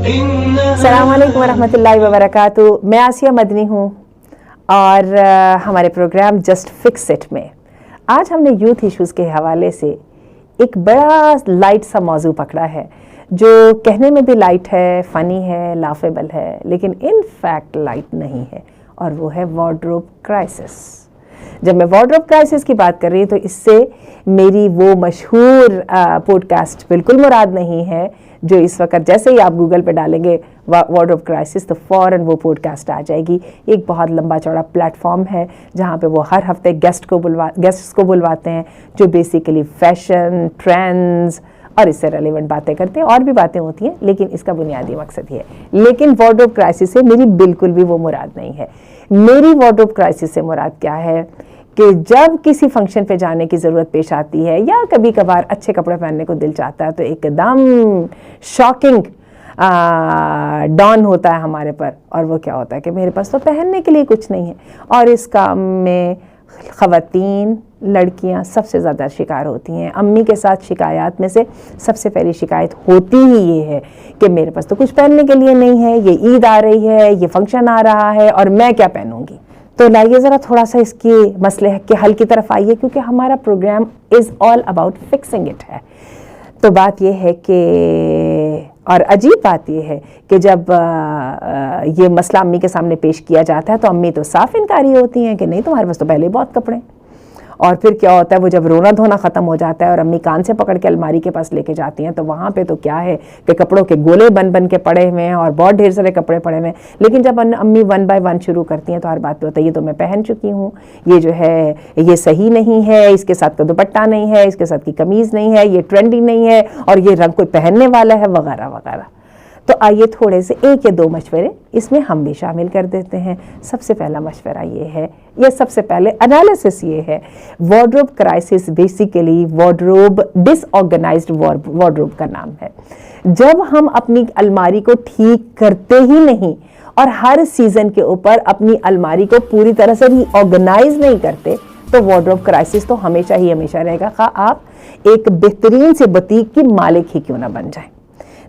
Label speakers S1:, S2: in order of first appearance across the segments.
S1: अस्सलाम वालेकुम रहमतुल्लाहि व बरकातुहू। मैं आसिया मदनी हूँ और हमारे प्रोग्राम जस्ट फिक्स इट में आज हमने यूथ इश्यूज़ के हवाले से एक बड़ा लाइट सा मौजू पकड़ा है जो कहने में भी लाइट है, फ़नी है, लाफेबल है, लेकिन इन फैक्ट लाइट नहीं है, और वो है वार्डरोब क्राइसिस। जब मैं वार्डरोब क्राइसिस की बात कर रही हूँ तो इससे मेरी वो मशहूर पॉडकास्ट बिल्कुल मुराद नहीं है जो इस वक्त जैसे ही आप गूगल पे डालेंगे वार्डरोब क्राइसिस तो फ़ौरन वो पॉडकास्ट आ जाएगी। एक बहुत लंबा चौड़ा प्लेटफॉर्म है जहाँ पे वो हर हफ्ते गेस्ट्स को बुलवाते हैं जो बेसिकली फैशन, ट्रेंड्स और इससे रेलेवेंट बातें करते हैं। और भी बातें होती हैं लेकिन इसका बुनियादी मकसद ये है। लेकिन वार्डरोब क्राइसिस से मेरी बिल्कुल भी वो मुराद नहीं है। मेरी वार्डरोब क्राइसिस से मुराद क्या है कि जब किसी फंक्शन पे जाने की ज़रूरत पेश आती है या कभी कभार अच्छे कपड़े पहनने को दिल चाहता है तो एकदम शॉकिंग डॉन होता है हमारे पर, और वो क्या होता है कि मेरे पास तो पहनने के लिए कुछ नहीं है। और इस काम में ख़वातीन, लड़कियां सबसे ज़्यादा शिकार होती हैं। अम्मी के साथ शिकायत में से सबसे पहली शिकायत होती ही ये है कि मेरे पास तो कुछ पहनने के लिए नहीं है, ये ईद आ रही है, ये फंक्शन आ रहा है और मैं क्या पहनूंगी। तो लाइए ज़रा थोड़ा सा इसके मसले के हल की तरफ आइए, क्योंकि हमारा program is all about fixing it है। तो बात यह है कि, और अजीब बात यह है कि जब ये मसला अम्मी के सामने पेश किया जाता है तो अम्मी तो साफ इनकारी होती हैं कि नहीं तुम्हारे पास तो पहले ही बहुत कपड़े। और फिर क्या होता है, वो जब रोना धोना ख़त्म हो जाता है और अम्मी कान से पकड़ के अलमारी के पास लेके जाती हैं तो वहाँ पे तो क्या है कि कपड़ों के गोले बन बन के पड़े हुए हैं और बहुत ढेर सारे कपड़े पड़े हुए हैं। लेकिन जब अम्मी वन बाय वन शुरू करती हैं तो हर बात पे होता है ये तो मैं पहन चुकी हूँ, ये जो है ये सही नहीं है, इसके साथ का दुपट्टा नहीं है, इसके साथ की कमीज़ नहीं है, ये ट्रेंडी नहीं है और ये रंग कोई पहनने वाला है वगैरह वगैरह। तो आइए थोड़े से एक या दो मशवरे इसमें हम भी शामिल कर देते हैं। सबसे पहला मशवरा ये है, या सबसे पहले एनालिसिस ये है, wardrobe crisis basically wardrobe disorganised wardrobe का नाम है। जब हम अपनी अलमारी को ठीक करते ही नहीं और हर सीज़न के ऊपर अपनी अलमारी को पूरी तरह से रीऑर्गेनाइज नहीं करते तो वार्डरोब क्राइसिस तो हमेशा ही हमेशा रहेगा, खा आप एक बेहतरीन से बुटीक की मालिक ही क्यों ना बन जाए।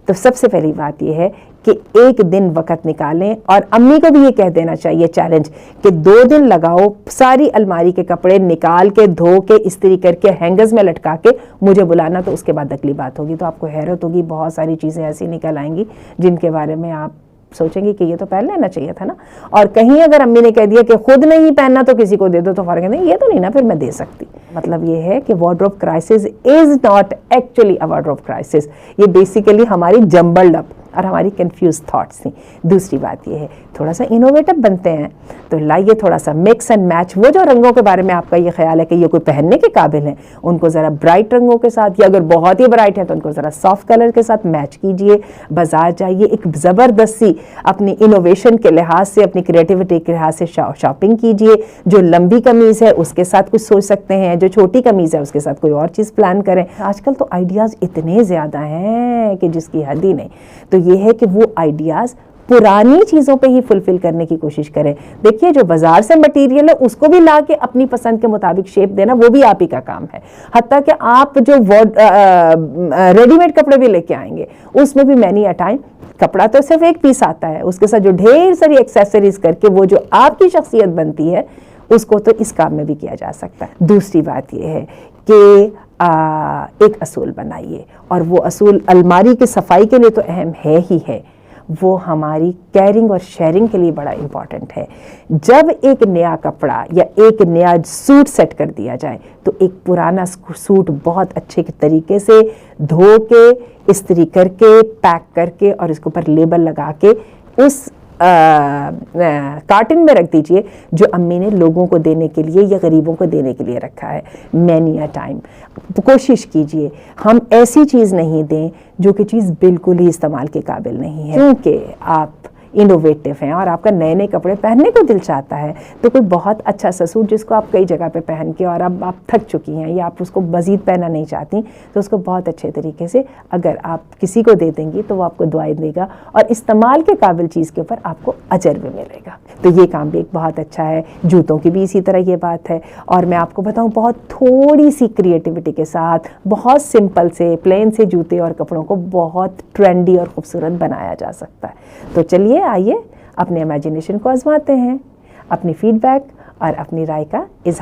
S1: तो सबसे पहली बात यह है कि एक दिन वक़्त निकालें, और अम्मी को भी ये कह देना चाहिए चैलेंज कि 2 दिन लगाओ, सारी अलमारी के कपड़े निकाल के धो के इस्त्री करके हैंगर्स में लटका के मुझे बुलाना, तो उसके बाद अगली बात होगी। तो आपको हैरत होगी, बहुत सारी चीज़ें ऐसी निकल आएंगी जिनके बारे में आप सोचेंगे कि ये तो पहन लेना चाहिए था ना। और कहीं अगर अम्मी ने कह दिया कि खुद नहीं पहनना तो किसी को दे दो तो फ़र्क नहीं, ये तो नहीं ना फिर मैं दे सकती। मतलब ये है कि wardrobe crisis is not actually a wardrobe crisis, ये बेसिकली हमारी जम्बल्ड अप और हमारी कंफ्यूज थॉट्स थी। दूसरी बात ये है थोड़ा सा इनोवेटिव बनते हैं, तो लाइए थोड़ा सा मिक्स एंड मैच। वो जो रंगों के बारे में आपका ये ख्याल है कि ये कोई पहनने के काबिल है, उनको ज़रा ब्राइट रंगों के साथ, या अगर बहुत ही ब्राइट है तो उनको ज़रा सॉफ्ट कलर के साथ मैच कीजिए। बाज़ार जाइए, एक ज़बरदस्त सी अपनी इनोवेशन के लिहाज से, अपनी क्रिएटिविटी के लिहाज से शॉपिंग कीजिए। जो लंबी कमीज़ है उसके साथ कुछ सोच सकते हैं, जो छोटी कमीज़ है उसके साथ कोई और चीज़ प्लान करें। आजकल तो आइडियाज़ इतने ज़्यादा हैं कि जिसकी हद ही नहीं। तो ये है कि वो आइडियाज़ पुरानी चीज़ों पे ही फुलफिल करने की कोशिश करें। देखिए जो बाजार से मटेरियल है उसको भी ला के अपनी पसंद के मुताबिक शेप देना वो भी आप ही का काम है। हत्ता कि आप जो रेडीमेड कपड़े भी लेके आएंगे उसमें भी मैनी अ टाइम कपड़ा तो सिर्फ एक पीस आता है, उसके साथ जो ढेर सारी एक्सेसरीज करके वो जो आपकी शख्सियत बनती है उसको तो इस काम में भी किया जा सकता है। दूसरी बात ये है कि एक असूल बनाइए, और वो असूल अलमारी की सफाई के लिए तो अहम है ही है, वो हमारी कैरिंग और शेयरिंग के लिए बड़ा इम्पॉर्टेंट है। जब एक नया कपड़ा या एक नया सूट सेट कर दिया जाए तो एक पुराना सूट बहुत अच्छे तरीके से धो के, इस्त्री करके, पैक करके और इसके ऊपर लेबल लगा के उस कार्टन में रख दीजिए जो अम्मी ने लोगों को देने के लिए या गरीबों को देने के लिए रखा है। मैनी अ टाइम कोशिश कीजिए हम ऐसी चीज़ नहीं दें जो कि चीज़ बिल्कुल ही इस्तेमाल के काबिल नहीं है, क्योंकि आप इनोवेटिव हैं और आपका नए नए कपड़े पहनने को दिल चाहता है, तो कोई बहुत अच्छा सा सूट जिसको आप कई जगह पे पहन के और अब आप थक चुकी हैं या आप उसको मज़ीद पहनना नहीं चाहती, तो उसको बहुत अच्छे तरीके से अगर आप किसी को दे देंगी तो वो आपको दुआएं देगा और इस्तेमाल के काबिल चीज़ के ऊपर आपको अजर भी मिलेगा। तो ये काम भी एक बहुत अच्छा है। जूतों की भी इसी तरह ये बात है। और मैं आपको बताऊं, बहुत थोड़ी सी क्रिएटिविटी के साथ बहुत सिंपल से प्लेन से जूते और कपड़ों को बहुत ट्रेंडी और खूबसूरत बनाया जा सकता है। तो चलिए आइए अपने इमेजिनेशन को आजमाते हैं, अपनी फीडबैक और अपनी राय का इजहार